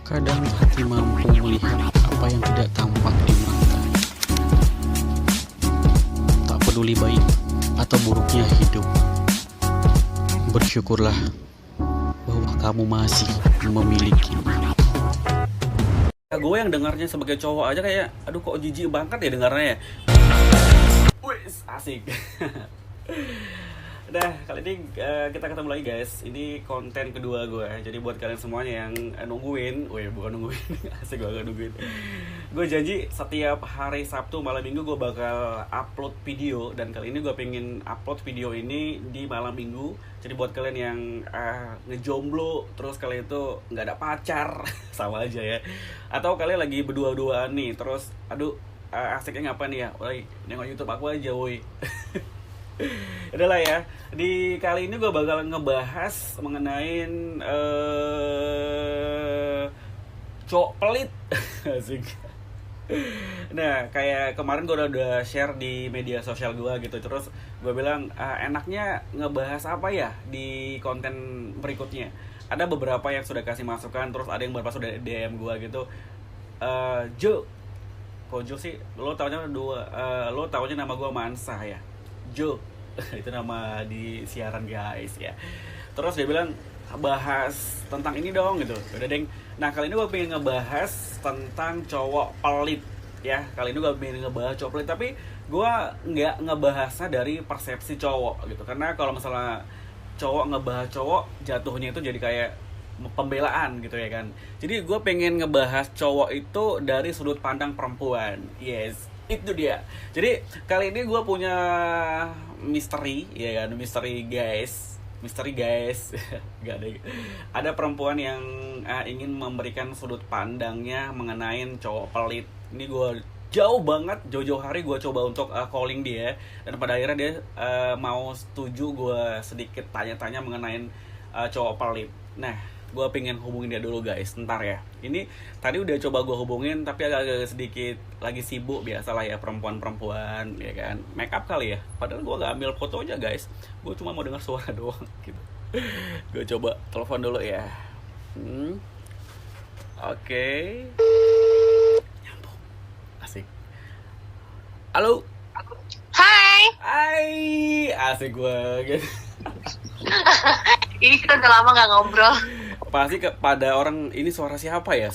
Kadang hati mampu melihat apa yang tidak tampak di mata. Tak peduli baik atau buruknya hidup, bersyukurlah bahwa kamu masih memiliki. Gue yang dengarnya sebagai cowok aja kayak, aduh kok jijik banget ya dengarnya ya. Wih, asik. Udah, kali ini kita ketemu lagi guys. Ini konten kedua gue. Jadi buat kalian semuanya yang nungguin, bukan nungguin, asik gue gak nungguin. Gue janji setiap hari Sabtu malam Minggu gue bakal upload video. Dan kali ini gue pengen upload video ini di malam Minggu. Jadi buat kalian yang ngejomblo, terus kalian itu gak ada pacar, sama aja ya. Atau kalian lagi berdua-duaan nih, terus aduh asiknya ngapain nih ya? Woi, nengok YouTube aku aja woi. Udahlah ya, di kali ini gue bakal ngebahas mengenai cowok pelit. Asik. Nah, kayak kemarin gue udah share di media sosial gue gitu. Terus gue bilang, enaknya ngebahas apa ya di konten berikutnya. Ada beberapa yang sudah kasih masukan, terus ada yang beberapa sudah DM gue gitu. Jo, kok Jo sih? Lo taunya lo taunya nama gue Mansa ya? Jo, itu nama di siaran guys ya. Terus dia bilang bahas tentang ini dong gitu. Udah deng. Nah kali ini gue pengen ngebahas tentang cowok pelit ya. Kali ini gue pengen ngebahas cowok pelit, tapi gue nggak ngebahasnya dari persepsi cowok gitu. Karena kalau misalnya cowok ngebahas cowok, jatuhnya itu jadi kayak pembelaan gitu ya kan. Jadi gue pengen ngebahas cowok itu dari sudut pandang perempuan. Yes, itu dia. Jadi kali ini gue punya misteri ya kan, misteri guys. Gak ada perempuan yang ingin memberikan sudut pandangnya mengenai cowok pelit. Ini gue jauh hari gue coba untuk calling dia, dan pada akhirnya dia mau setuju gue sedikit tanya-tanya mengenai cowok pelit. Nah, gue pengen hubungin dia dulu guys, ntar ya. Ini tadi udah coba gue hubungin, tapi agak sedikit lagi sibuk, biasalah ya perempuan ya kan. Make up kali ya, padahal gue gak ambil fotonya guys. Gue cuma mau dengar suara doang gitu. Gue coba telepon dulu ya. Oke. Nyambung. Asik. Halo. Hai. Asik gue. Ini kita udah lama gak ngobrol. Pasti kepada orang ini suara siapa ya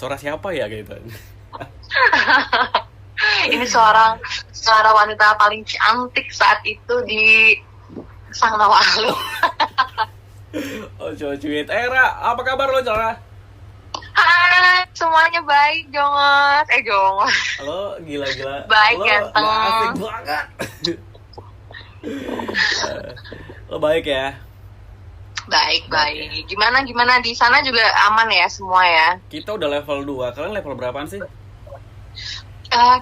gitu. Ini suara wanita paling cantik saat itu di Sang Nawalu. Oh cuit. Ra, apa kabar lo Cora? Hai, semuanya baik, Jongos. Halo, gila. Baik, lo ganteng. Asik banget. Lo baik ya? Baik. Gimana di sana juga aman ya semua ya? Kita udah level 2. Kalian level berapaan sih?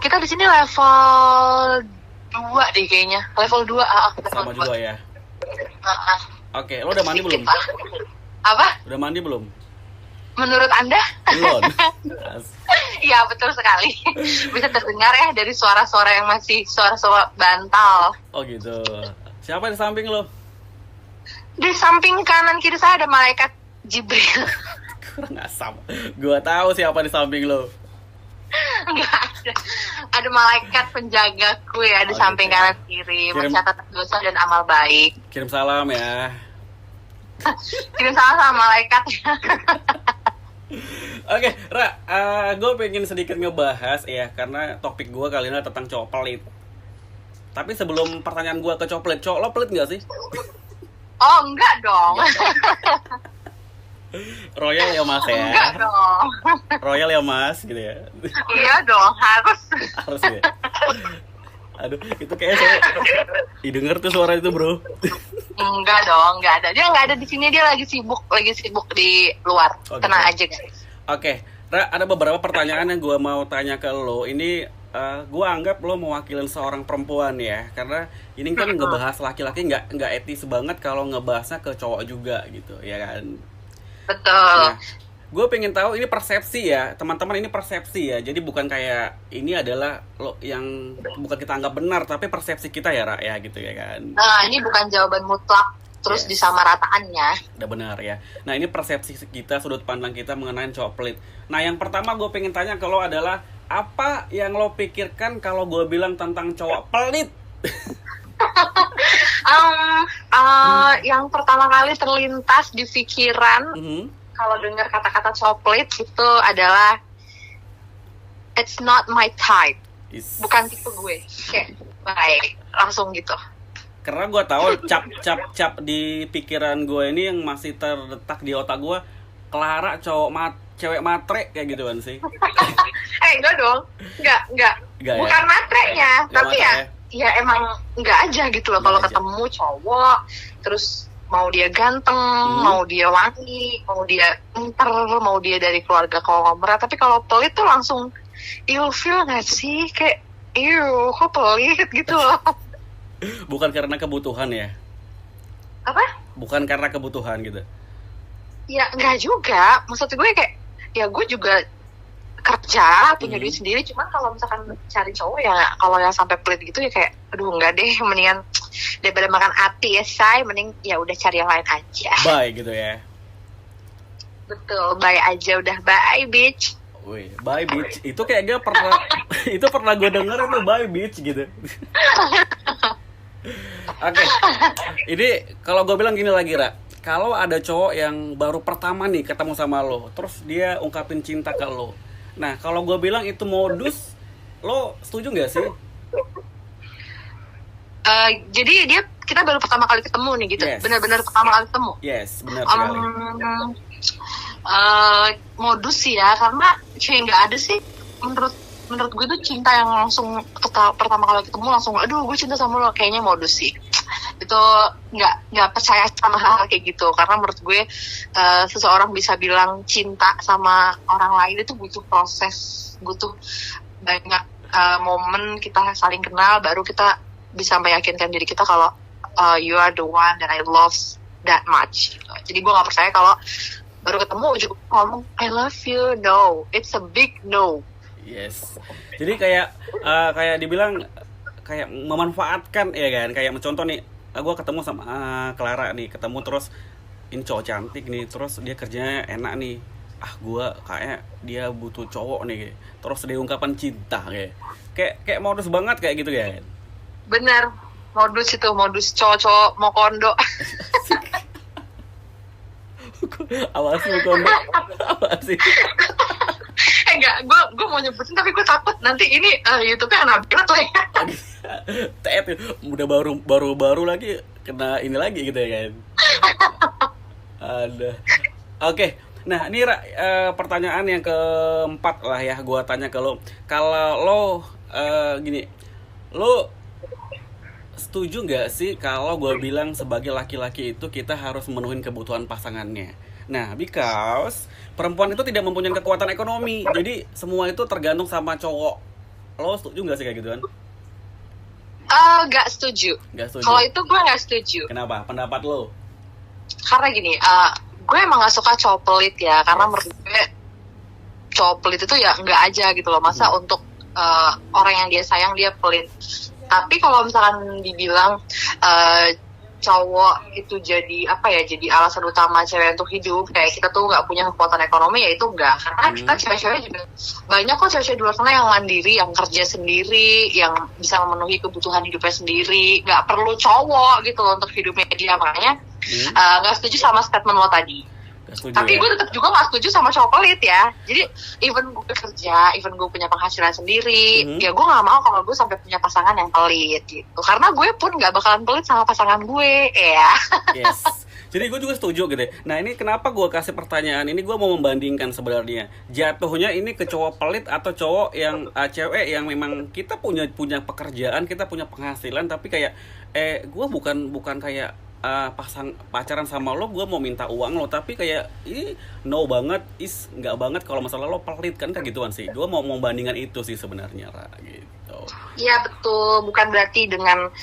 Kita di sini level 2 deh kayaknya. Level 2. Sama juga ya. Oke, lo udah mandi belum? Apa? Udah mandi belum? Menurut Anda? Belum. Iya, betul sekali. Bisa terdengar ya dari suara-suara yang masih suara-suara bantal. Oh gitu. Siapa di samping lo? Di samping kanan kiri saya ada malaikat Jibril. Kurang asam. Gua tahu siapa di samping lo. Enggak ada. Ada malaikat penjagaku ya di samping gitu. kanan kiri, mencatat dosa dan amal baik. Kirim salam ya. Kirim salam sama malaikat. Oke, Ra, gue pengen sedikit ngebahas ya, karena topik gue kali ini tentang cowok pelit. Tapi sebelum pertanyaan gue ke cowok pelit, cowok lo pelit gak sih? Oh, enggak dong. Royal ya mas ya? Enggak dong. Royal ya mas, gitu ya? Iya dong, harus. Harus ya? Aduh, itu kayaknya saya didengar tuh suara itu bro. Enggak dong, enggak ada. Dia enggak ada di sini, dia lagi sibuk di luar. Oh, Tenang gitu. aja guys. Oke, Ra, ada beberapa pertanyaan yang gue mau tanya ke lo. Ini gue anggap lo mewakilin seorang perempuan ya, karena ini kan ngebahas laki-laki nggak etis banget kalau ngebahasnya ke cowok juga gitu, ya kan? Betul. Nah, gue pengen tahu ini persepsi ya, teman-teman, ini persepsi ya. Jadi bukan kayak ini adalah lo yang bukan kita anggap benar, tapi persepsi kita ya, Ra, ya gitu ya kan? Nah, ini bukan jawaban mutlak. terus Yes. disamarataannya. Udah benar ya. Nah ini persepsi kita, sudut pandang kita mengenai cowok pelit. Nah yang pertama gue pengen tanya ke lo adalah, apa yang lo pikirkan kalau gue bilang tentang cowok pelit? Yang pertama kali terlintas di pikiran kalau dengar kata-kata coklat itu adalah it's not my type, bukan tipe gue. Kayak baik, langsung gitu. Karena gue tahu cap di pikiran gue ini yang masih terletak di otak gue, Clara cewek matre kayak gitu kan sih. Enggak dong, enggak bukan ya? matrenya, tapi matre. ya emang enggak aja gitu loh. Kalau ketemu cowok terus mau dia ganteng, mau dia wangi, mau dia pinter, mau dia dari keluarga konglomerat, tapi kalau pelit tuh langsung feel nggak sih kayak kok pelit gitu loh. Bukan karena kebutuhan ya? Apa? Bukan karena kebutuhan gitu? Ya nggak juga, maksud gue kayak ya gue juga kerja punya duit sendiri, cuman kalau misalkan cari cowok ya kalau yang sampai pelit gitu ya kayak aduh enggak deh, mendingan daripada makan hati ya say, mending ya udah cari yang lain aja. Bye gitu ya. Betul, bye aja udah, bye bitch. Wih, bye bitch. Itu kayak gue pernah itu pernah gue denger itu bye bitch gitu. Oke. Ini kalau gue bilang gini lagi, Ra. Kalau ada cowok yang baru pertama nih ketemu sama lo, terus dia ungkapin cinta ke lo. Nah, kalau gue bilang itu modus, lo setuju nggak sih? Jadi kita baru pertama kali ketemu nih gitu, Yes. benar-benar pertama kali ketemu. Yes, benar sekali. Modus sih ya, karena kayak nggak ada sih menurut gue tuh cinta yang langsung pertama kali ketemu langsung aduh gue cinta sama lo, kayaknya modus sih. Itu nggak percaya sama hal kayak gitu, karena menurut gue seseorang bisa bilang cinta sama orang lain itu butuh proses, butuh banyak momen kita saling kenal baru kita bisa meyakinkan diri kita kalau you are the one that I love that much. Jadi gue nggak percaya kalau baru ketemu juga ngomong I love you. No, it's a big no. Yes. Jadi kayak dibilang kayak memanfaatkan ya kan, kayak contoh nih, gue ketemu sama Clara nih, ketemu terus ini cowok cantik nih, terus dia kerjanya enak nih, gue kayak dia butuh cowok nih, terus dia ungkapan cinta kayak modus banget kayak gitu ya. Bener, modus itu, modus cowok-cowok mau kondo. Awal sih kondo, apa sih? Enggak, gue mau nyebutin tapi gue takut nanti ini YouTube-nya anak banget lah ya. Tet, udah baru lagi kena ini lagi gitu ya kan. Ada. Oke. Nah, ini pertanyaan yang keempat lah ya, gua tanya ke lo. Kalau lo gini, lo setuju nggak sih kalau gue bilang sebagai laki-laki itu kita harus memenuhi kebutuhan pasangannya? Nah, because perempuan itu tidak mempunyai kekuatan ekonomi, jadi semua itu tergantung sama cowok. Lo setuju nggak sih kayak gituan? Nggak setuju. Nggak setuju. Kalau itu gue nggak setuju. Kenapa? Pendapat lo? Karena gini, gue emang nggak suka cowok pelit ya, karena menurut gue cowok pelit itu ya nggak aja gitu loh. Masa untuk orang yang dia sayang dia pelit. Tapi kalau misalkan dibilang cowok itu jadi jadi alasan utama cewek untuk hidup, kayak kita tuh nggak punya kekuatan ekonomi, ya itu enggak. Karena kita cewek-cewek juga banyak kok cewek-cewek di luar sana yang mandiri, yang kerja sendiri, yang bisa memenuhi kebutuhan hidupnya sendiri, nggak perlu cowok gitu loh untuk hidupnya dia. Makanya nggak setuju sama statement lo tadi. Tapi gue tetap juga nggak setuju sama cowok pelit ya. Jadi even gue kerja, even gue punya penghasilan sendiri, ya gue nggak mau kalau gue sampai punya pasangan yang pelit gitu. Karena gue pun nggak bakalan pelit sama pasangan gue, ya. Yes. Jadi gue juga setuju gitu. Nah, ini kenapa gue kasih pertanyaan ini, gue mau membandingkan sebenarnya jatuhnya ini ke cowok pelit atau cowok yang cewek yang memang kita punya pekerjaan, kita punya penghasilan, tapi kayak gue bukan kayak pacaran sama lo, gue mau minta uang lo, tapi kayak no banget, nggak banget kalau masalah lo pelit kan, kayak gituan sih. Gue mau membandingkan itu sih sebenarnya, gitu. Iya betul, bukan berarti dengan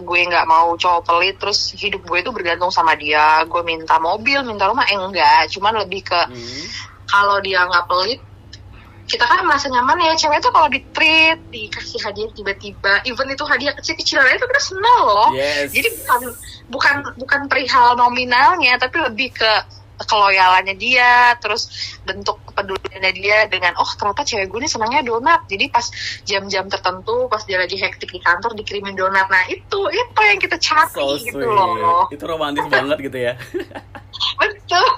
gue nggak mau cowok pelit terus hidup gue itu bergantung sama dia, gue minta mobil, minta rumah, enggak. Cuman lebih ke kalau dia nggak pelit, kita kan merasa nyaman ya, cewek tuh kalau di-treat, dikasih hadiah tiba-tiba, even itu hadiah kecil-kecilan itu kita senang loh. Yes. Jadi bukan perihal nominalnya, tapi lebih ke keloyalannya dia, terus bentuk kepeduliannya dia dengan ternyata cewek gue nih senangnya donat. Jadi pas jam-jam tertentu, pas dia lagi hektik di kantor dikirimin donat. Nah itu yang kita cari gitu loh. Itu romantis banget gitu ya. Betul.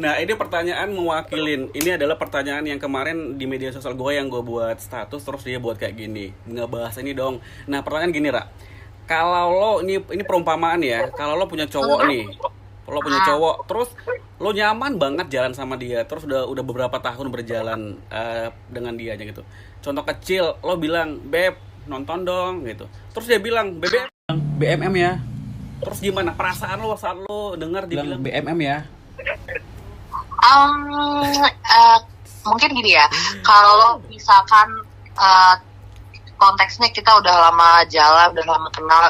Nah ini pertanyaan mewakilin. Ini adalah pertanyaan yang kemarin di media sosial gue yang gue buat status, terus dia buat kayak gini, ngebahas ini dong. Nah pertanyaan gini Ra, kalau lo ini perumpamaan ya, kalau lo punya cowok nih, lo punya cowok, terus lo nyaman banget jalan sama dia, terus udah beberapa tahun berjalan dengan dia aja gitu. Contoh kecil, lo bilang beb nonton dong gitu, terus dia bilang BMM ya. Terus gimana perasaan lo saat lo dengar dia bilang BMM ya? Mungkin gini ya, kalau misalkan konteksnya kita udah lama jalan, udah lama kenal,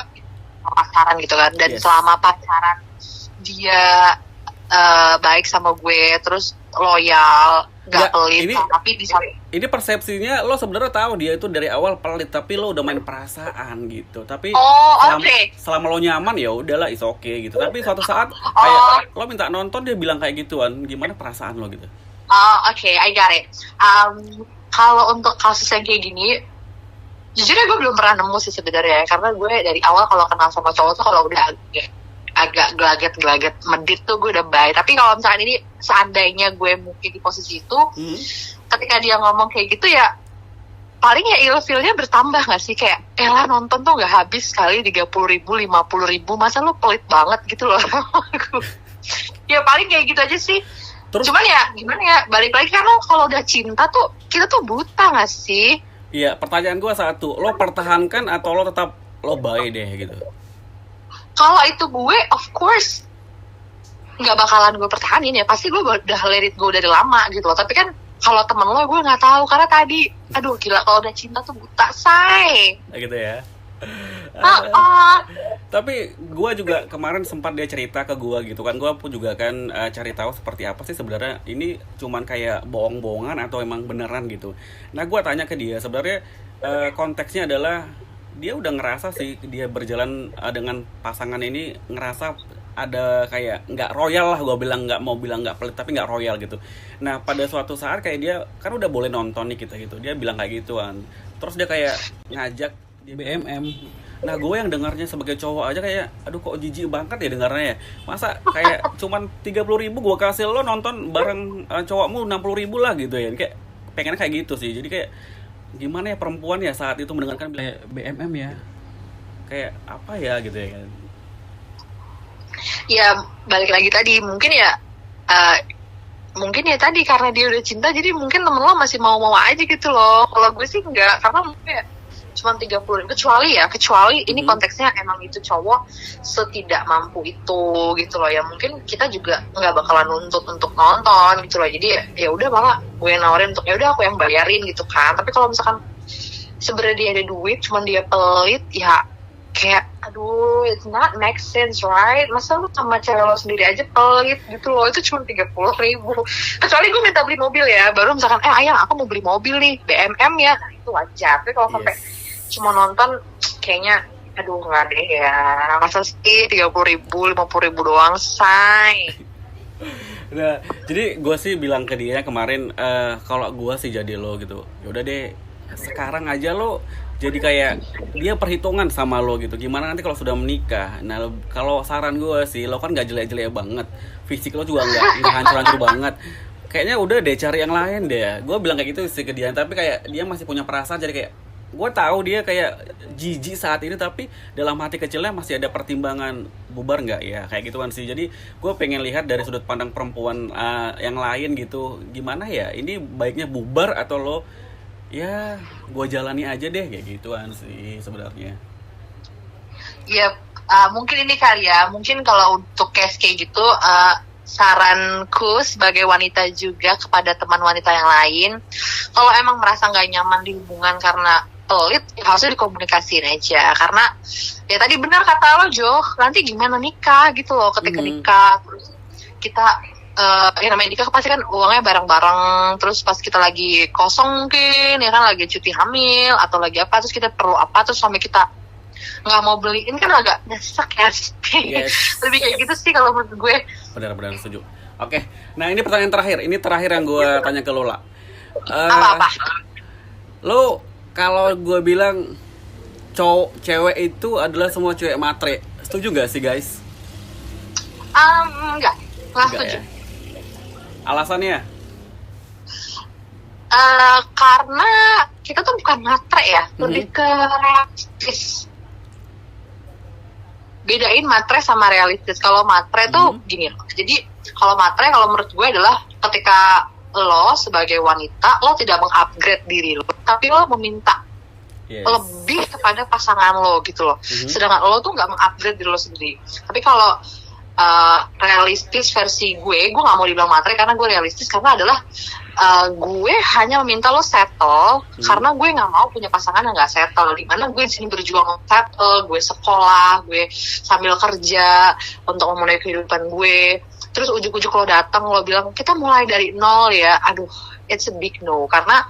pacaran gitu kan, dan selama pacaran dia baik sama gue, terus loyal, gak pelit, tapi bisa. Ini persepsinya lo sebenarnya tahu dia itu dari awal pelit, tapi lo udah main perasaan gitu. Tapi selama lo nyaman ya udahlah, is okay gitu. Tapi suatu saat kayak lo minta nonton dia bilang kayak gituan, gimana perasaan lo gitu? Oke, I got it. Kalau untuk kasus yang kayak gini, jujur gue belum pernah nemu sih sebenarnya, karena gue dari awal kalau kenal sama cowok tuh kalau udah agak gelaget medit tuh gue udah baik. Tapi kalau misalkan ini seandainya gue mungkin di posisi itu, ketika dia ngomong kayak gitu ya paling ya ilfilnya bertambah gak sih, kayak elah nonton tuh gak habis sekali 30.000, 50.000, masa lu pelit banget gitu loh. Ya paling kayak gitu aja sih. Terus, cuman ya gimana ya, balik lagi karena kalau udah cinta tuh kita tuh buta gak sih? Iya, pertanyaan gue satu, lo pertahankan atau lo tetap lo bye deh gitu? Kalau itu gue, of course nggak bakalan gue pertahanin ya, pasti gue udah let it go dari lama gitu loh. Tapi kan kalau temen lo gue nggak tahu, karena tadi aduh gila, kalau udah cinta tuh buta say gitu ya. Tapi gue juga kemarin sempat dia cerita ke gue gitu kan, gue pun juga kan cari tahu seperti apa sih sebenarnya ini cuman kayak bohong-bohongan atau emang beneran gitu. Nah gue tanya ke dia, sebenarnya konteksnya adalah dia udah ngerasa sih dia berjalan dengan pasangan ini, ngerasa ada kayak nggak royal lah, gue bilang nggak mau bilang nggak pelit tapi nggak royal gitu. Nah pada suatu saat kayak dia kan udah boleh nonton nih kita gitu, dia bilang kayak gituan, terus dia kayak ngajak di BMM. Nah gue yang dengarnya sebagai cowok aja kayak aduh kok jijik banget ya dengarnya ya, masa kayak cuman 30.000 gue kasih lo nonton bareng cowokmu 60.000 lah gitu ya, kayak pengennya kayak gitu sih. Jadi kayak gimana ya perempuan ya saat itu mendengarkan BMM ya, kayak apa ya gitu ya kan. Ya balik lagi tadi, mungkin ya tadi karena dia udah cinta, jadi mungkin temen lo masih mau aja gitu loh. Kalau gue sih enggak, karena mungkin ya cuma 30.000, kecuali ini konteksnya emang itu cowok setidak mampu itu gitu loh ya, mungkin kita juga nggak bakalan nuntut untuk nonton gitu loh. Jadi ya udah malah gue nawarin untuk ya udah aku yang bayarin gitu kan. Tapi kalau misalkan sebenarnya dia ada duit cuman dia pelit, ya kayak aduh, it's not make sense, right? Masa lu sama cewek lo sendiri aja pelit gitu loh, itu cuma 30.000. Kecuali gue minta beli mobil ya, baru misalkan ayang aku mau beli mobil nih BMM ya, nah itu wajar. Tapi kalau sampai cuma nonton kayaknya aduh nggak deh ya, masa sih 30.000, 50.000 doang say. Nah jadi gue sih bilang ke dia kemarin, kalau gue sih jadi lo gitu, yaudah deh sekarang aja lo jadi kayak dia perhitungan sama lo gitu, gimana nanti kalau sudah menikah. Nah kalau saran gue sih, lo kan nggak jelek-jelek banget, fisik lo juga nggak hancur-hancur banget, kayaknya udah deh cari yang lain deh. Gue bilang kayak gitu sih ke dia, tapi kayak dia masih punya perasaan. Jadi kayak gue tahu dia kayak jijik saat ini, tapi dalam hati kecilnya masih ada pertimbangan bubar nggak ya, kayak gituan sih. Jadi gue pengen lihat dari sudut pandang perempuan yang lain gitu, gimana ya ini baiknya bubar atau lo ya gue jalani aja deh, kayak gituan sih sebenarnya. Ya mungkin ini kali ya, mungkin kalau untuk case kayak gitu, saranku sebagai wanita juga kepada teman wanita yang lain, kalau emang merasa nggak nyaman di hubungan karena pelit, ya harusnya dikomunikasiin aja. Karena ya tadi benar kata lo Jo, nanti gimana nikah gitu loh, ketika nikah terus kita ya namanya nikah pasti kan uangnya bareng-bareng, terus pas kita lagi kosong mungkin ya kan, lagi cuti hamil atau lagi apa, terus kita perlu apa, terus sampai kita nggak mau beliin kan agak nyesek ya. Yes. Lebih kayak gitu sih kalau menurut gue. Benar-benar setuju. Oke, nah ini pertanyaan terakhir. Ini terakhir yang gue tanya ke Lola. Apa-apa? Lo kalau gue bilang cowok cewek itu adalah semua cewek matre, setuju nggak sih guys? Enggak setuju. Ya? Alasannya? Karena kita tuh bukan matre ya, lebih ke realistis. Bedain matre sama realistis. Kalau matre tuh gini loh. Jadi kalau matre, kalau menurut gue adalah ketika lo sebagai wanita, lo tidak mengupgrade diri lo, tapi lo meminta lebih kepada pasangan lo gitu loh. Sedangkan lo tuh nggak mengupgrade diri lo sendiri. Tapi kalau realistis versi gue nggak mau dibilang matre karena gue realistis, karena adalah gue hanya meminta lo settle karena gue nggak mau punya pasangan yang nggak settle. Dimana gue di sini berjuang settle, gue sekolah, gue sambil kerja untuk memenuhi kehidupan gue. Terus ujuk-ujuk lo datang, lo bilang kita mulai dari nol ya, aduh, it's a big no. Karena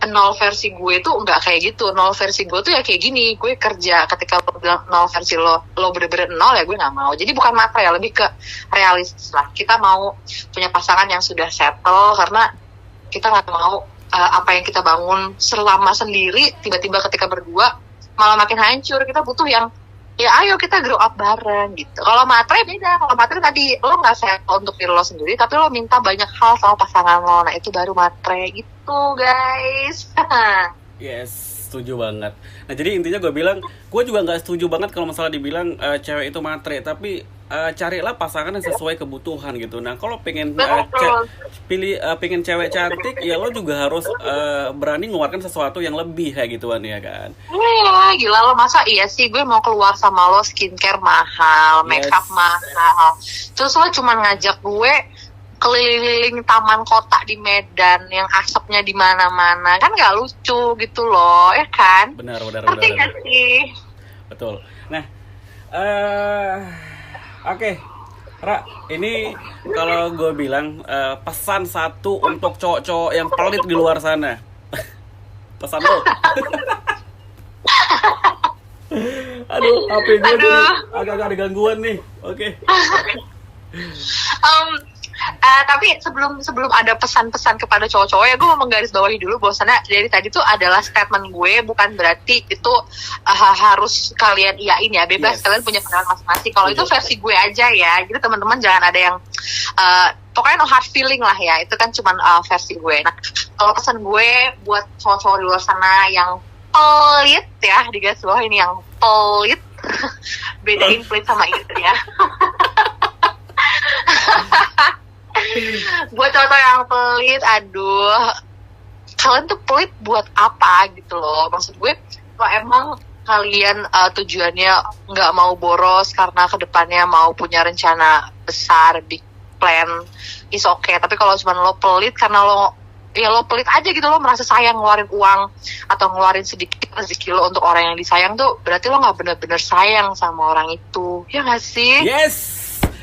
nol versi gue tuh nggak kayak gitu. Nol versi gue tuh ya kayak gini, gue kerja. Ketika lo bilang nol versi lo bener-bener nol ya gue nggak mau. Jadi bukan matre ya, lebih ke realistis lah. Kita mau punya pasangan yang sudah settle karena kita nggak mau apa yang kita bangun selama sendiri tiba-tiba ketika berdua malah makin hancur. Kita butuh yang ya ayo kita grow up bareng gitu. Kalau matre beda. Kalau matre tadi lo nggak settle untuk diri lo sendiri, tapi lo minta banyak hal sama pasangan lo. Nah itu baru matre gitu guys. Yes, setuju banget. Nah jadi intinya gue bilang, gue juga nggak setuju banget kalau masalah dibilang cewek itu matre, tapi carilah pasangan yang sesuai kebutuhan gitu. Nah kalau pengen pengen cewek cantik, ya lo juga harus berani ngeluarkan sesuatu yang lebih kayak gituan ya kan. Iya, gila lo, masa iya sih gue mau keluar sama lo skincare mahal, makeup mahal, terus lo cuma ngajak gue keliling taman kota di Medan yang asapnya di mana-mana, kan nggak lucu gitu loh, ya kan? Benar. Ngerti nggak sih? Betul. Nah, oke. Ra, ini kalau gue bilang pesan satu untuk cowok-cowok yang pelit di luar sana. Pesan lo. Aduh, HP gue agak ada gangguan nih. Oke. Tapi sebelum ada pesan-pesan kepada cowok-cowok ya, gue mau menggarisbawahi dulu bahwasannya dari tadi tuh adalah statement gue, bukan berarti itu harus kalian iyain ya, bebas. Kalian punya pendapat masing-masing. Kalau itu versi gue aja ya, jadi teman-teman jangan ada yang pokoknya no hard feeling lah ya, itu kan cuma versi gue. Nah kalau pesan gue buat cowok-cowok di luar sana yang pelit ya, digarisbawahi ini yang pelit. Bedain pelit sama itu ya. Buat cowok yang pelit, aduh, kalian tuh pelit buat apa gitu loh. Maksud gue, kalau emang kalian tujuannya nggak mau boros karena kedepannya mau punya rencana besar, big plan, is okay. Tapi kalau cuma lo pelit karena lo pelit aja gitu, lo merasa sayang ngeluarin uang atau ngeluarin sedikit rezeki lo untuk orang yang disayang, tuh berarti lo nggak bener-bener sayang sama orang itu, ya nggak sih? Yes,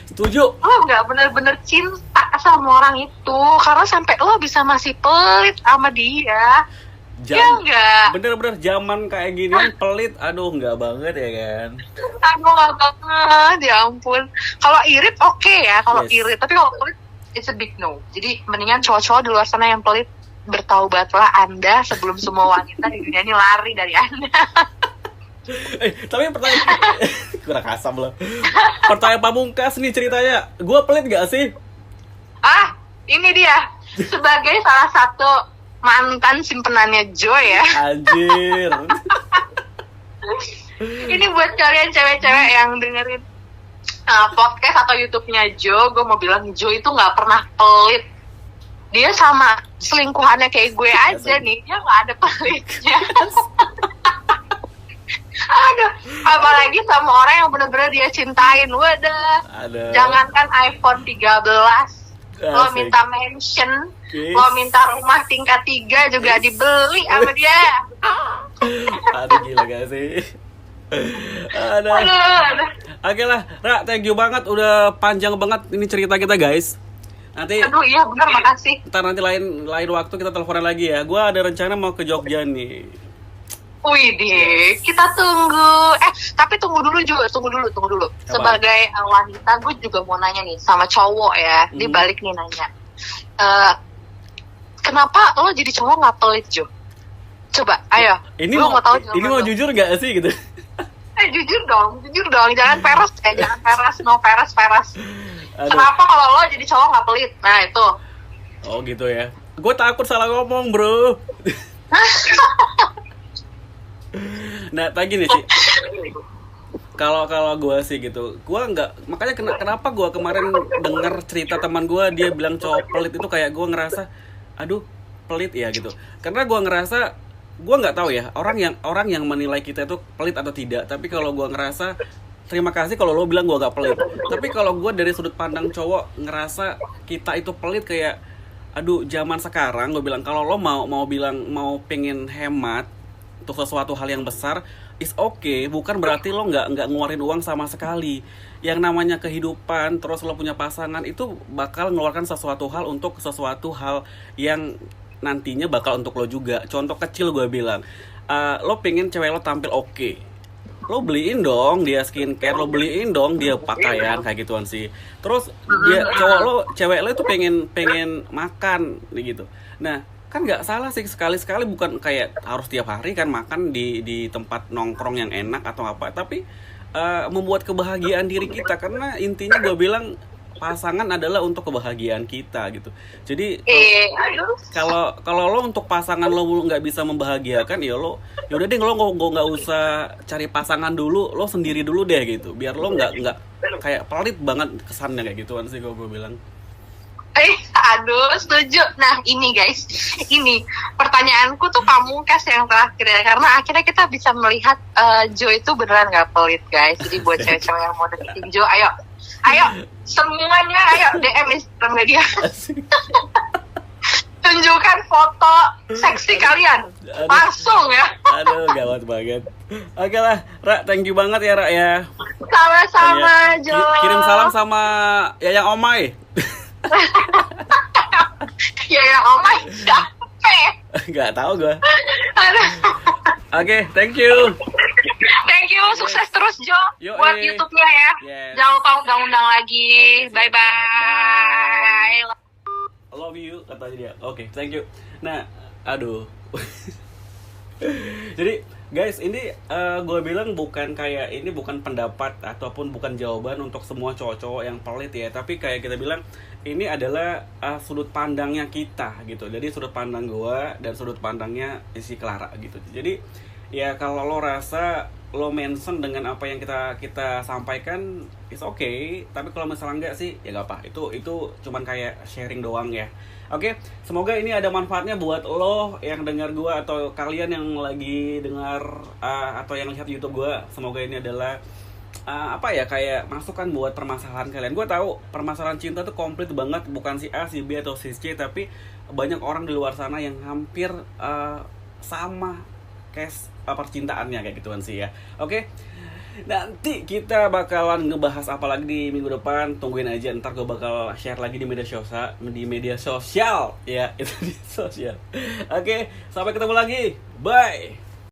setuju. Lo nggak bener-bener cinta sama orang itu, karena sampai lo bisa masih pelit sama dia. Ya nggak? Bener-bener zaman kayak gini pelit, aduh nggak banget ya kan? Aduh nggak banget, ya ampun. Kalau irit oke ya, kalau irit, tapi kalau pelit it's a big no. Jadi mendingan cowok-cowok di luar sana yang pelit, bertaubatlah Anda sebelum semua wanita di dunia ini lari dari Anda. Tapi pertanyaan kurang asam loh. Pertanyaan pamungkas nih ceritanya, gue pelit gak sih? Ini dia sebagai salah satu mantan simpenannya Joy ya. Anjir. Ini buat kalian cewek-cewek yang dengerin podcast atau YouTube-nya Jo, gue mau bilang Jo itu nggak pernah pelit. Dia sama selingkuhannya kayak gue aja nih, dia nggak ada pelitnya. Aduh, apalagi sama orang yang bener-bener dia cintain. Wadah, jangankan iPhone 13, lo minta mansion, lo minta rumah tingkat 3 juga dibeli sama dia. Aduh, gila gak sih? Aduh. Oke lah, Ra, thank you banget, udah panjang banget ini cerita kita guys. Nanti Aduh iya benar, makasih. ntar nanti lain waktu kita teleponan lagi ya. Gue ada rencana mau ke Jogja nih. Wih Yes. kita tunggu. Tapi tunggu dulu. Apa? Sebagai wanita, gue juga mau nanya nih sama cowok ya. Dibalik nih nanya. Kenapa lo jadi cowok nggak pelit, Jo? Coba, ayo. Ini Gue mau tahu ini mau jawaban lo. jujur gak sih gitu? Jujur dong. Jangan peres, jangan peres, no peres. Aduh. Kenapa kalau lo jadi cowok nggak pelit? Nah itu. Oh gitu ya. Gue takut salah ngomong, bro. Nah, tadi gini sih. Kalau gue sih gitu, gue nggak, makanya kenapa gue kemarin denger cerita teman gue, dia bilang cowok pelit itu kayak gue ngerasa, aduh pelit ya gitu. Karena gue ngerasa, gue nggak tahu ya orang yang menilai kita itu pelit atau tidak. Tapi kalau gue ngerasa, terima kasih kalau lo bilang gue gak pelit. Tapi kalau gue dari sudut pandang cowok ngerasa kita itu pelit kayak, aduh zaman sekarang gue bilang kalau lo mau pengen hemat untuk sesuatu hal yang besar, is okay, bukan berarti lo nggak ngeluarin uang sama sekali. Yang namanya kehidupan, terus lo punya pasangan itu bakal ngeluarkan sesuatu hal untuk sesuatu hal yang nantinya bakal untuk lo juga. Contoh kecil gue bilang, lo pengen cewek lo tampil oke, lo beliin dong dia skincare, lo beliin dong dia pakaian kayak gituan sih. Terus dia cewek lo itu pengen makan gitu. Nah, kan nggak salah sih, sekali-sekali, bukan kayak harus tiap hari kan makan di tempat nongkrong yang enak atau apa, tapi membuat kebahagiaan diri kita, karena intinya gue bilang pasangan adalah untuk kebahagiaan kita gitu. Jadi kalau lo untuk pasangan lo nggak bisa membahagiakan, ya udah deh, lo nggak usah cari pasangan dulu, lo sendiri dulu deh gitu, biar lo nggak kayak pelit banget kesannya kayak gituan sih kalau gue bilang. Aduh, setuju. Nah, ini guys, ini pertanyaanku tuh pamungkas yang terakhir ya, karena akhirnya kita bisa melihat Jo itu beneran gak pelit guys. Jadi buat cewek-cewek yang mau deketin Jo, ayo semuanya, ayo DM Instagram dia. Tunjukkan foto seksi kalian. Langsung ya. Aduh, gawat banget. Oke lah, Ra, thank you banget ya, Ra ya. Sama-sama, Jo. Kirim salam sama Yayang Omai. Ya Omai, capek. Gak tahu gue. Oke, thank you. Thank you, sukses terus Jo buat YouTube-nya ya. Yes. Jangan lupa undang-undang lagi. Okay, Bye-bye. I love you, katanya dia. Oke, thank you. Nah, aduh. Jadi guys, ini gue bilang bukan kayak ini bukan pendapat ataupun bukan jawaban untuk semua cowok-cowok yang pelit ya, tapi kayak kita bilang ini adalah sudut pandangnya kita gitu. Jadi sudut pandang gue dan sudut pandangnya si Clara gitu. Jadi ya kalau lo rasa lo mention dengan apa yang kita sampaikan, is okay. Tapi kalau misalnya enggak sih, ya gak apa. Itu cuman kayak sharing doang ya. Oke, semoga ini ada manfaatnya buat lo yang dengar gue atau kalian yang lagi dengar atau yang lihat YouTube gue. Semoga ini adalah kayak masukan buat permasalahan kalian. Gue tahu permasalahan cinta tuh komplit banget, bukan si A, si B atau si C, tapi banyak orang di luar sana yang hampir sama case percintaannya kayak gituan sih ya. Oke. Nanti kita bakalan ngebahas apa lagi di minggu depan. Tungguin aja, ntar gue bakal share lagi di media sosial ya, itu di sosial. Oke, sampai ketemu lagi. Bye.